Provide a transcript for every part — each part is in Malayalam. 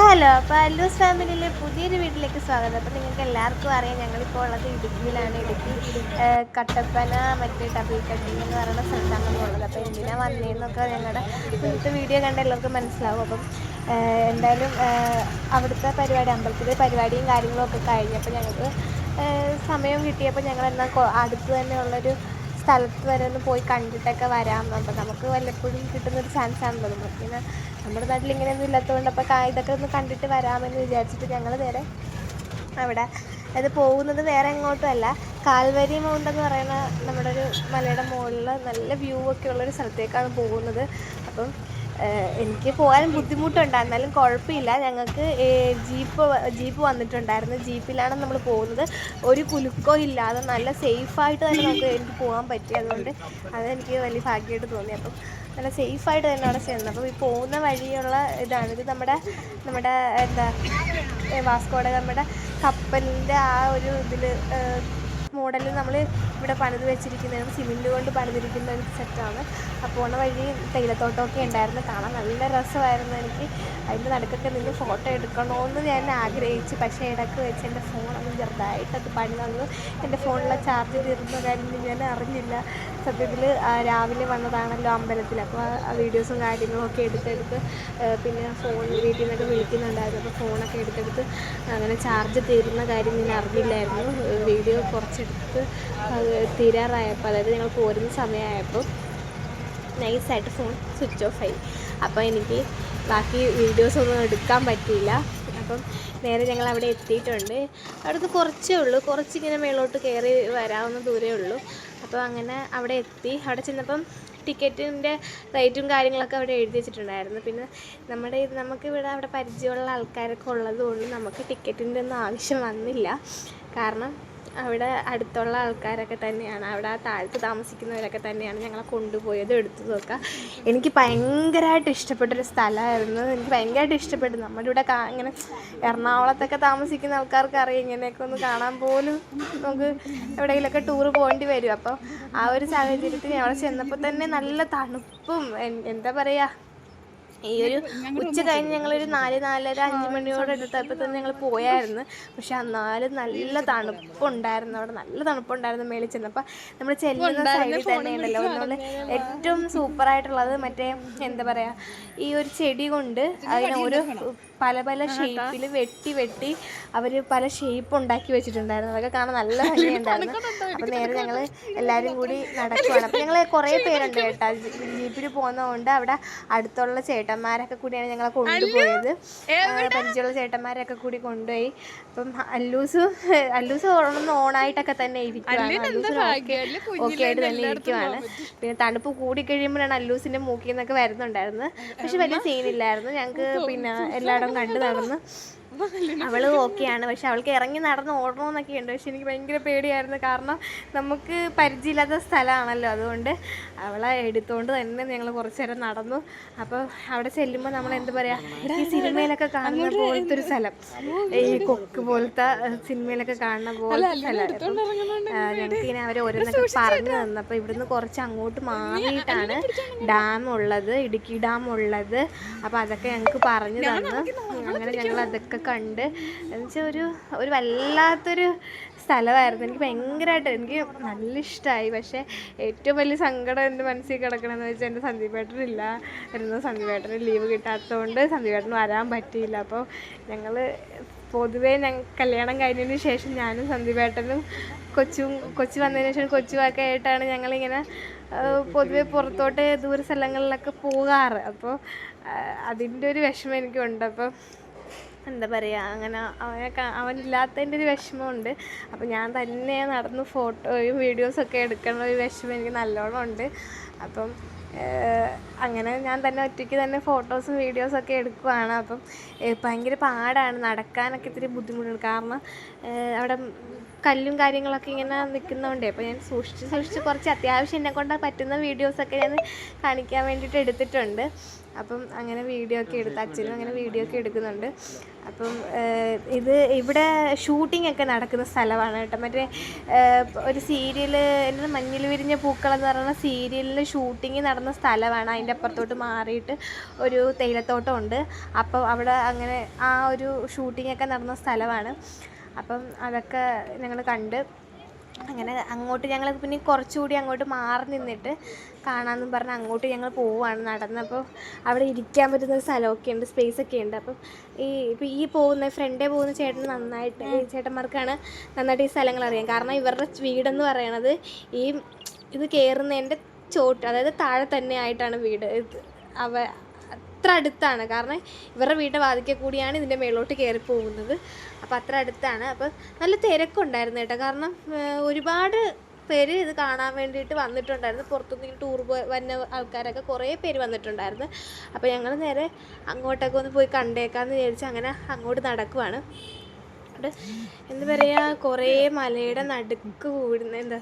ഹലോ, അപ്പോൾ അല്ലൂസ് ഫാമിലിയിലെ പുതിയൊരു വീട്ടിലേക്ക് സ്വാഗതം. അപ്പോൾ നിങ്ങൾക്ക് എല്ലാവർക്കും അറിയാം, ഞങ്ങളിപ്പോൾ ഉള്ളത് ഇടുക്കിയിലാണ്. ഇടുക്കി കട്ടപ്പന മറ്റേ ടബിൾക്കട്ടി എന്ന് പറയുന്ന സ്ഥലത്താണ് നമ്മളുള്ളത്. അപ്പോൾ എന്തിനാണ് വന്നതെന്നൊക്കെ ഞങ്ങളുടെ മുന്നത്തെ വീഡിയോ കണ്ട എല്ലാവർക്കും മനസ്സിലാവും. അപ്പം എന്തായാലും അവിടുത്തെ പരിപാടി, അമ്പലത്തിലെ പരിപാടിയും കാര്യങ്ങളും ഒക്കെ കഴിഞ്ഞപ്പോൾ ഞങ്ങൾക്ക് സമയം കിട്ടിയപ്പോൾ ഞങ്ങളെന്നാൽ അടുത്ത് തന്നെയുള്ളൊരു സ്ഥലത്ത് വരെ ഒന്ന് പോയി കണ്ടിട്ടൊക്കെ വരാം. അപ്പം നമുക്ക് വല്ലപ്പോഴും കിട്ടുന്നൊരു ചാൻസാണല്ലോ. നമുക്കിങ്ങനെ നമ്മുടെ നാട്ടിൽ ഇങ്ങനെയൊന്നും ഇല്ലാത്തതുകൊണ്ട് അപ്പോൾ ഇതൊക്കെ ഒന്ന് കണ്ടിട്ട് വരാമെന്ന് വിചാരിച്ചിട്ട് ഞങ്ങൾ നേരെ അവിടെ അത് പോകുന്നത് വേറെ എങ്ങോട്ടും അല്ല, കാൽവരി മൗണ്ട് എന്ന് പറയുന്ന നമ്മുടെ ഒരു മലയുടെ മുകളിൽ നല്ല വ്യൂ ഒക്കെ ഉള്ളൊരു സ്ഥലത്തേക്കാണ് പോകുന്നത്. അപ്പം എനിക്ക് പോകാൻ ബുദ്ധിമുട്ടുണ്ട്, എന്നാലും കുഴപ്പമില്ല. ഞങ്ങൾക്ക് ജീപ്പ് വന്നിട്ടുണ്ടായിരുന്നു. ജീപ്പിലാണ് നമ്മൾ പോകുന്നത്. ഒരു കുലുക്കോ ഇല്ലാതെ നല്ല സേഫായിട്ട് തന്നെ എനിക്ക് പോകാൻ പറ്റി. അതുകൊണ്ട് അതെനിക്ക് വലിയ ഭാഗ്യമായിട്ട് തോന്നി. അപ്പം നല്ല സേഫായിട്ട് തന്നെ അവിടെ ചെന്നു. അപ്പം ഈ പോകുന്ന വഴിയുള്ള ഇതാണ്. ഇത് നമ്മുടെ എന്താ വാസ്കോഡ നമ്മുടെ കപ്പലിൻ്റെ ആ ഒരു ഇതിൽ മോഡലിൽ നമ്മൾ ഇവിടെ പണിത് വെച്ചിരിക്കുന്നതാണ്. സിമെൻറ്റ് കൊണ്ട് പണിതിരിക്കുന്ന ഒരു സെറ്റാണ്. അപ്പോൾ പോണ വഴി തേയിലത്തോട്ടമൊക്കെ ഉണ്ടായിരുന്നു, കാണാൻ നല്ല രസമായിരുന്നു. എനിക്ക് അതിൻ്റെ നടുക്കൊക്കെ നിന്ന് ഫോട്ടോ എടുക്കണമെന്ന് ഞാൻ ആഗ്രഹിച്ചു. പക്ഷേ ഇടയ്ക്ക് വെച്ച് എൻ്റെ ഫോണൊന്നും ചെറുതായിട്ടത് പണി തന്നു. എൻ്റെ ഫോണിലെ ചാർജ് തീർന്ന കാര്യം ഞാൻ അറിഞ്ഞില്ല. സത്യത്തിൽ രാവിലെ വന്നതാണല്ലോ അമ്പലത്തിൽ. അപ്പോൾ ആ വീഡിയോസും കാര്യങ്ങളും ഒക്കെ എടുത്തെടുത്ത് പിന്നെ ഫോൺ വീട്ടിൽ നിന്നൊക്കെ വിളിക്കുന്നുണ്ടായിരുന്നു. അപ്പോൾ ഫോണൊക്കെ എടുത്തെടുത്ത് അങ്ങനെ ചാർജ് തീരുന്ന കാര്യം ഞാൻ അറിഞ്ഞില്ലായിരുന്നു. വീഡിയോ കുറച്ചെടുത്ത് തീരാറായപ്പോൾ, അതായത് ഞങ്ങൾ പോരുന്ന സമയമായപ്പോൾ നൈസായിട്ട് ഫോൺ സ്വിച്ച് ഓഫ് ആയി. അപ്പോൾ എനിക്ക് ബാക്കി വീഡിയോസൊന്നും എടുക്കാൻ പറ്റിയില്ല. അപ്പം നേരെ ഞങ്ങൾ അവിടെ എത്തിയിട്ടുണ്ട്. അവിടുന്ന് കുറച്ചേ ഉള്ളൂ, കുറച്ചിങ്ങനെ മേലോട്ട് കയറി വരാവുന്ന ദൂരമേ ഉള്ളൂ. അപ്പോൾ അങ്ങനെ അവിടെ എത്തി. അവിടെ ചെന്നപ്പം ടിക്കറ്റിൻ്റെ റേറ്റും കാര്യങ്ങളൊക്കെ അവിടെ എഴുതി വെച്ചിട്ടുണ്ടായിരുന്നു. പിന്നെ നമുക്കിവിടെ അവിടെ പരിചയമുള്ള ആൾക്കാരൊക്കെ ഉള്ളതുകൊണ്ട് നമുക്ക് ടിക്കറ്റിൻ്റെ ഒന്നും ആവശ്യം വന്നില്ല. കാരണം അവിടെ അടുത്തുള്ള ആൾക്കാരൊക്കെ തന്നെയാണ്, അവിടെ ആ താഴത്ത് താമസിക്കുന്നവരൊക്കെ തന്നെയാണ് ഞങ്ങളെ കൊണ്ടുപോയത് എടുത്തതൊക്കെ. എനിക്ക് ഭയങ്കരമായിട്ട് ഇഷ്ടപ്പെട്ടൊരു സ്ഥലമായിരുന്നു. എനിക്ക് ഭയങ്കരമായിട്ട് ഇഷ്ടപ്പെട്ടു. നമ്മുടെ ഇവിടെ ഇങ്ങനെ എറണാകുളത്തൊക്കെ താമസിക്കുന്ന ആൾക്കാർക്ക് അറിയാം, ഇങ്ങനെയൊക്കെ ഒന്ന് കാണാൻ പോലും നമുക്ക് എവിടെയെങ്കിലുമൊക്കെ ടൂറ് പോകേണ്ടി വരും. അപ്പോൾ ആ ഒരു സാഹചര്യത്തിൽ ഞങ്ങൾ ചെന്നപ്പോൾ തന്നെ നല്ല തണുപ്പും എന്താ പറയുക, ഈ ഒരു ഉച്ച കഴിഞ്ഞ് ഞങ്ങളൊരു 4-4:30-5 മണിയോടെ എടുത്തപ്പോൾ തന്നെ ഞങ്ങൾ പോയായിരുന്നു. പക്ഷെ എന്നാലും നല്ല തണുപ്പുണ്ടായിരുന്നു, അവിടെ നല്ല തണുപ്പുണ്ടായിരുന്നു. മേളിൽ ചെന്നപ്പോൾ നമ്മൾ ചെല്ലുന്ന സൈഡിൽ തന്നെ ഉണ്ടല്ലോ നമ്മൾ ഏറ്റവും സൂപ്പറായിട്ടുള്ളത് മറ്റേ എന്താ പറയുക, ഈ ഒരു ചെടി കൊണ്ട് അതിനെ ഒരു പല ഷേപ്പിൽ വെട്ടി അവർ പല ഷേപ്പ് ഉണ്ടാക്കി വെച്ചിട്ടുണ്ടായിരുന്നു. അതൊക്കെ കാണാൻ നല്ല ഭംഗിയുണ്ടായിരുന്നു. അപ്പോൾ നേരെ ഞങ്ങൾ എല്ലാവരും കൂടി നടക്കുവാണ്. അപ്പോൾ ഞങ്ങൾ കുറേ പേരുണ്ട് കേട്ടോ, ജീപ്പിൽ പോകുന്നതുകൊണ്ട് അവിടെ അടുത്തുള്ള ചേട്ടന്മാരൊക്കെ കൂടിയാണ് ഞങ്ങളെ കൊണ്ടുപോയത്. പരിചയമുള്ള ചേട്ടന്മാരൊക്കെ കൂടി കൊണ്ടുപോയി. അപ്പം അല്ലൂസ് ഓണായിട്ടൊക്കെ തന്നെ ഇരിക്കുവാണ്. ഓക്കെ ആയിട്ട് തന്നെ ഇരിക്കുവാണ്. പിന്നെ തണുപ്പ് കൂടി കഴിയുമ്പോഴാണ് അല്ലൂസിൻ്റെ മൂക്കിൽ നിന്നൊക്കെ വരുന്നുണ്ടായിരുന്നത്. പക്ഷെ വലിയ സീനില്ലായിരുന്നു. ഞങ്ങൾക്ക് പിന്നെ എല്ലായിടവും കണ്ടു നടന്ന് അവൾ ഓക്കെയാണ്. പക്ഷെ അവൾക്ക് ഇറങ്ങി നടന്ന് ഓടണമെന്നൊക്കെ ഉണ്ട്. പക്ഷെ എനിക്ക് ഭയങ്കര പേടിയായിരുന്നു, കാരണം നമുക്ക് പരിചയമില്ലാത്ത സ്ഥലമാണല്ലോ. അതുകൊണ്ട് അവളെ എടുത്തുകൊണ്ട് തന്നെ ഞങ്ങൾ കുറച്ച് നേരം നടന്നു. അപ്പോൾ അവിടെ ചെല്ലുമ്പോൾ നമ്മൾ എന്താ പറയുക, ഈ സിനിമയിലൊക്കെ കാണുന്ന പോലത്തെ ഒരു സ്ഥലം, ഈ കൊക്ക് പോലത്തെ സിനിമയിലൊക്കെ കാണുന്ന പോലത്തെ സ്ഥലം. ഞങ്ങൾക്കിങ്ങനെ അവർ ഓരോന്നൊക്കെ പറഞ്ഞു തന്നു. അപ്പോൾ ഇവിടുന്ന് കുറച്ച് അങ്ങോട്ട് മാറിയിട്ടാണ് ഡാം ഉള്ളത്, ഇടുക്കി ഡാം ഉള്ളത്. അപ്പോൾ അതൊക്കെ ഞങ്ങൾക്ക് പറഞ്ഞു തന്നു. അങ്ങനെ ഞങ്ങൾ അതൊക്കെ കണ്ട് എന്നുവെച്ചാൽ ഒരു വല്ലാത്തൊരു സ്ഥലമായിരുന്നു. എനിക്ക് ഭയങ്കരമായിട്ട് എനിക്ക് നല്ല ഇഷ്ടമായി. പക്ഷേ ഏറ്റവും വലിയ സങ്കടം എൻ്റെ മനസ്സിൽ കിടക്കണമെന്ന് വെച്ചാൽ എൻ്റെ സന്ദീപേട്ടന് ലീവ് കിട്ടാത്തതുകൊണ്ട് സന്ദീപേട്ടന് വരാൻ പറ്റിയില്ല. അപ്പോൾ ഞങ്ങൾ പൊതുവേ കല്യാണം കഴിഞ്ഞതിന് ശേഷം ഞാനും സന്ദീപേട്ടനും കൊച്ചു വന്നതിന് ശേഷം കൊച്ചുമൊക്കെ ആയിട്ടാണ് ഞങ്ങളിങ്ങനെ പൊതുവെ പുറത്തോട്ട് ദൂര സ്ഥലങ്ങളിലൊക്കെ പോകാറ്. അപ്പോൾ അതിൻ്റെ ഒരു വിഷമം എനിക്കുണ്ട്. അപ്പോൾ എന്താ പറയുക, അങ്ങനെ അവനില്ലാത്തതിൻ്റെ ഒരു വിഷമമുണ്ട്. അപ്പോൾ ഞാൻ തന്നെ നടന്ന് ഫോട്ടോയും വീഡിയോസൊക്കെ എടുക്കുന്ന ഒരു വിഷമം എനിക്ക് നല്ലോണം ഉണ്ട്. അപ്പം അങ്ങനെ ഞാൻ തന്നെ ഒറ്റയ്ക്ക് തന്നെ ഫോട്ടോസും വീഡിയോസൊക്കെ എടുക്കുവാണ്. അപ്പം ഭയങ്കര പാടാണ്, നടക്കാനൊക്കെ ഇത്തിരി ബുദ്ധിമുട്ടുണ്ട്. കാരണം അവിടെ കല്ലും കാര്യങ്ങളൊക്കെ ഇങ്ങനെ നിൽക്കുന്നതുകൊണ്ടേ. അപ്പോൾ ഞാൻ സൂക്ഷിച്ച് കുറച്ച് അത്യാവശ്യം എന്നെ കൊണ്ട് പറ്റുന്ന വീഡിയോസൊക്കെ ഞാൻ കാണിക്കാൻ വേണ്ടിയിട്ട് എടുത്തിട്ടുണ്ട്. അപ്പം അങ്ങനെ വീഡിയോ ഒക്കെ എടുത്ത് അച്ഛനും അങ്ങനെ വീഡിയോ ഒക്കെ എടുക്കുന്നുണ്ട്. അപ്പം ഇത് ഇവിടെ ഷൂട്ടിംഗ് ഒക്കെ നടക്കുന്ന സ്ഥലമാണ് കേട്ടോ. മറ്റേ ഒരു സീരിയൽ എൻ്റെ മഞ്ഞിൽ വിരിഞ്ഞ പൂക്കൾ എന്ന് പറയുന്ന സീരിയലിൽ ഷൂട്ടിംഗ് നടന്ന സ്ഥലമാണ്. അതിൻ്റെ അപ്പുറത്തോട്ട് മാറിയിട്ട് ഒരു തേയിലത്തോട്ടം ഉണ്ട്. അപ്പം അവിടെ അങ്ങനെ ആ ഒരു ഷൂട്ടിംഗ് ഒക്കെ നടന്ന സ്ഥലമാണ്. അപ്പം അതൊക്കെ ഞങ്ങൾ കണ്ട് അങ്ങനെ അങ്ങോട്ട് ഞങ്ങൾ പിന്നെ കുറച്ചുകൂടി അങ്ങോട്ട് മാറി നിന്നിട്ട് കാണാമെന്നും പറഞ്ഞ് അങ്ങോട്ട് ഞങ്ങൾ പോവുകയാണ് നടന്നപ്പോൾ അവിടെ ഇരിക്കാൻ പറ്റുന്ന സ്ഥലമൊക്കെ ഉണ്ട്, സ്പേസൊക്കെ ഉണ്ട്. അപ്പം ഈ ഫ്രണ്ടേ പോകുന്ന നന്നായിട്ട് ചേട്ടന്മാർക്കാണ് നന്നായിട്ട് ഈ സ്ഥലങ്ങൾ അറിയാം. കാരണം ഇവരുടെ വീടെന്ന് പറയണത് ഇത് കയറുന്നതിൻ്റെ അതായത് താഴെ തന്നെ ആയിട്ടാണ് വീട്. അത്ര അടുത്താണ്. കാരണം ഇവരുടെ വീടിൻ്റെ വാതിക്കൽ കൂടിയാണ് ഇതിൻ്റെ മേലോട്ട് കയറി പോകുന്നത്. അപ്പോൾ അത്ര അടുത്താണ്. അപ്പോൾ നല്ല തിരക്കുണ്ടായിരുന്നു കേട്ടോ. കാരണം ഒരുപാട് പേര് ഇത് കാണാൻ വേണ്ടിയിട്ട് വന്നിട്ടുണ്ടായിരുന്നു. പുറത്തുനിന്ന് ടൂർ വന്ന ആൾക്കാരൊക്കെ കുറേ പേര് വന്നിട്ടുണ്ടായിരുന്നു. അപ്പോൾ ഞങ്ങൾ നേരെ അങ്ങോട്ടൊക്കെ ഒന്ന് പോയി കണ്ടേക്കാമെന്ന് വിചാരിച്ച് അങ്ങനെ അങ്ങോട്ട് നടക്കുവാണ്. എന്താ പറയുക, കുറേ മലയുടെ നടുക്ക് കൂടുന്ന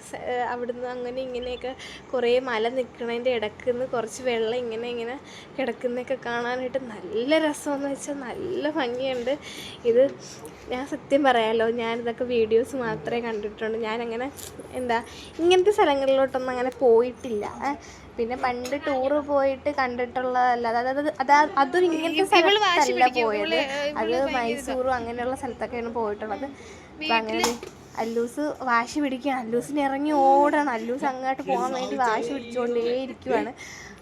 അവിടുന്ന് അങ്ങനെ ഇങ്ങനെയൊക്കെ കുറേ മല നിൽക്കുന്നതിൻ്റെ ഇടയ്ക്ക് നിന്ന് കുറച്ച് വെള്ളം ഇങ്ങനെ കിടക്കുന്നതൊക്കെ കാണാനായിട്ട് നല്ല രസമെന്ന് വെച്ചാൽ നല്ല ഭംഗിയുണ്ട്. ഇത് ഞാൻ സത്യം പറയാമല്ലോ, ഞാനിതൊക്കെ വീഡിയോസ് മാത്രമേ കണ്ടിട്ടുള്ളൂ. ഞാനങ്ങനെ ഇങ്ങനത്തെ സ്ഥലങ്ങളിലോട്ടൊന്നും അങ്ങനെ പോയിട്ടില്ല. പിന്നെ പണ്ട് ടൂറ് പോയിട്ട് കണ്ടിട്ടുള്ളതല്ല. അതും ഇങ്ങനത്തെ സ്ഥലത്തല്ല പോയത്. അത് മൈസൂറും അങ്ങനെയുള്ള സ്ഥലത്തൊക്കെയാണ് പോയിട്ടുള്ളത്. അപ്പം അങ്ങനെ അല്ലൂസ് വാശി പിടിക്കുകയാണ്. അല്ലൂസിന് ഇറങ്ങി ഓടണം. അല്ലൂസ് അങ്ങോട്ട് പോകാൻ വേണ്ടി വാശി പിടിച്ചുകൊണ്ടേ ഇരിക്കുവാണ്.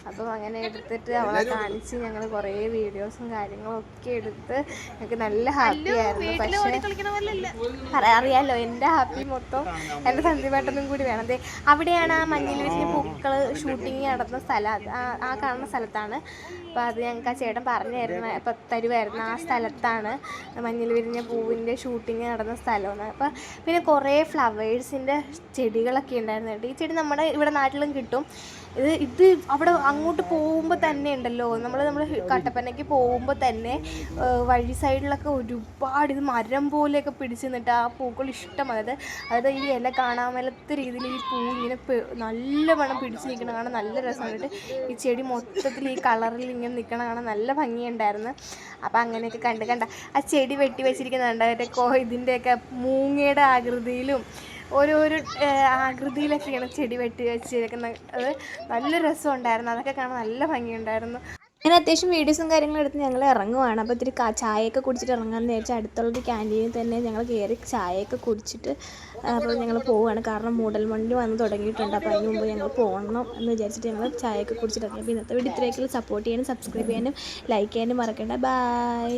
അപ്പം അങ്ങനെ എടുത്തിട്ട് അവളെ കാണിച്ച് ഞങ്ങൾ കുറേ വീഡിയോസും കാര്യങ്ങളും ഒക്കെ എടുത്ത് ഞങ്ങൾക്ക് നല്ല ഹാപ്പി ആയിരുന്നു. പക്ഷേ അറിയാമല്ലോ, എൻ്റെ ഹാപ്പി മൊത്തം എൻ്റെ സന്ധ്യപാട്ടൊന്നും കൂടി വേണം. അവിടെയാണ് ആ മഞ്ഞിൽ വിരിഞ്ഞ പൂക്കൾ ഷൂട്ടിങ് നടന്ന സ്ഥലം. ആ കാണുന്ന സ്ഥലത്താണ്. അപ്പോൾ അത് ഞങ്ങൾക്ക് ആ ചേട്ടൻ പറഞ്ഞു തരുമായിരുന്നു ആ സ്ഥലത്താണ് മഞ്ഞിൽ വിരിഞ്ഞ പൂവിൻ്റെ ഷൂട്ടിങ് നടന്ന സ്ഥലമാണ്. അപ്പം പിന്നെ കുറേ ഫ്ലവേഴ്സിൻ്റെ ചെടികളൊക്കെ ഉണ്ടായിരുന്നു കേട്ടോ. ഈ ചെടി നമ്മുടെ ഇവിടെ നാട്ടിലും കിട്ടും. ഇത് അവിടെ അങ്ങോട്ട് പോകുമ്പോൾ തന്നെ ഉണ്ടല്ലോ, നമ്മൾ കട്ടപ്പനയ്ക്ക് പോകുമ്പോൾ തന്നെ വഴി സൈഡിലൊക്കെ ഒരുപാട് ഇത് മരം പോലെയൊക്കെ പിടിച്ച് നിന്നിട്ട് ആ പൂക്കൾ ഇഷ്ടമാണ്. അതായത് ഈ ഇല കാണാൻ മേലത്തെ രീതിയിൽ ഈ പൂ ഇങ്ങനെ നല്ല വണ്ണം പിടിച്ച് നിൽക്കണ കാണാൻ നല്ല രസമായിട്ട്. ഈ ചെടി മൊത്തത്തിൽ ഈ കളറിൽ ഇങ്ങനെ നിൽക്കണ കാണാൻ നല്ല ഭംഗിയുണ്ടായിരുന്നു. അപ്പം അങ്ങനെയൊക്കെ കണ്ട ആ ചെടി വെട്ടി വെച്ചിരിക്കുന്നുണ്ട്. ഇതിൻ്റെയൊക്കെ മൂങ്ങയുടെ ആകൃതിയിലും ഓരോരോ ആകൃതിയിലൊക്കെയാണ് ചെടി വെട്ടി വെച്ചിരിക്കുന്നത്. അത് നല്ല രസമുണ്ടായിരുന്നു. അതൊക്കെ കാണാൻ നല്ല ഭംഗിയുണ്ടായിരുന്നു. അങ്ങനെ അത്യാവശ്യം വീഡിയോസും കാര്യങ്ങളും എടുത്ത് ഞങ്ങൾ ഇറങ്ങുവാണ്. അപ്പോൾ ഇത്തിരി ചായയൊക്കെ കുടിച്ചിട്ട് ഇറങ്ങാമെന്ന് വിചാരിച്ചാൽ അടുത്തുള്ളൊരു ക്യാൻറ്റീനിൽ തന്നെ ഞങ്ങൾ കയറി ചായയൊക്കെ കുടിച്ചിട്ട് അപ്പോൾ ഞങ്ങൾ പോവുകയാണ്. കാരണം മൂടൽമഞ്ഞ് വന്ന് തുടങ്ങിയിട്ടുണ്ട്. അപ്പോൾ അതിന് മുമ്പ് ഞങ്ങൾ പോകണം എന്ന് വിചാരിച്ചിട്ട് ഞങ്ങൾ ചായയൊക്കെ കുടിച്ചിട്ട് ഇറങ്ങി. അപ്പോൾ ഇന്നത്തെ വീഡിയോ ഇത്രയൊക്കെ സപ്പോർട്ട് ചെയ്യാനും സബ്സ്ക്രൈബ് ചെയ്യാനും ലൈക്ക് ചെയ്യാനും മറക്കണ്ട. ബൈ.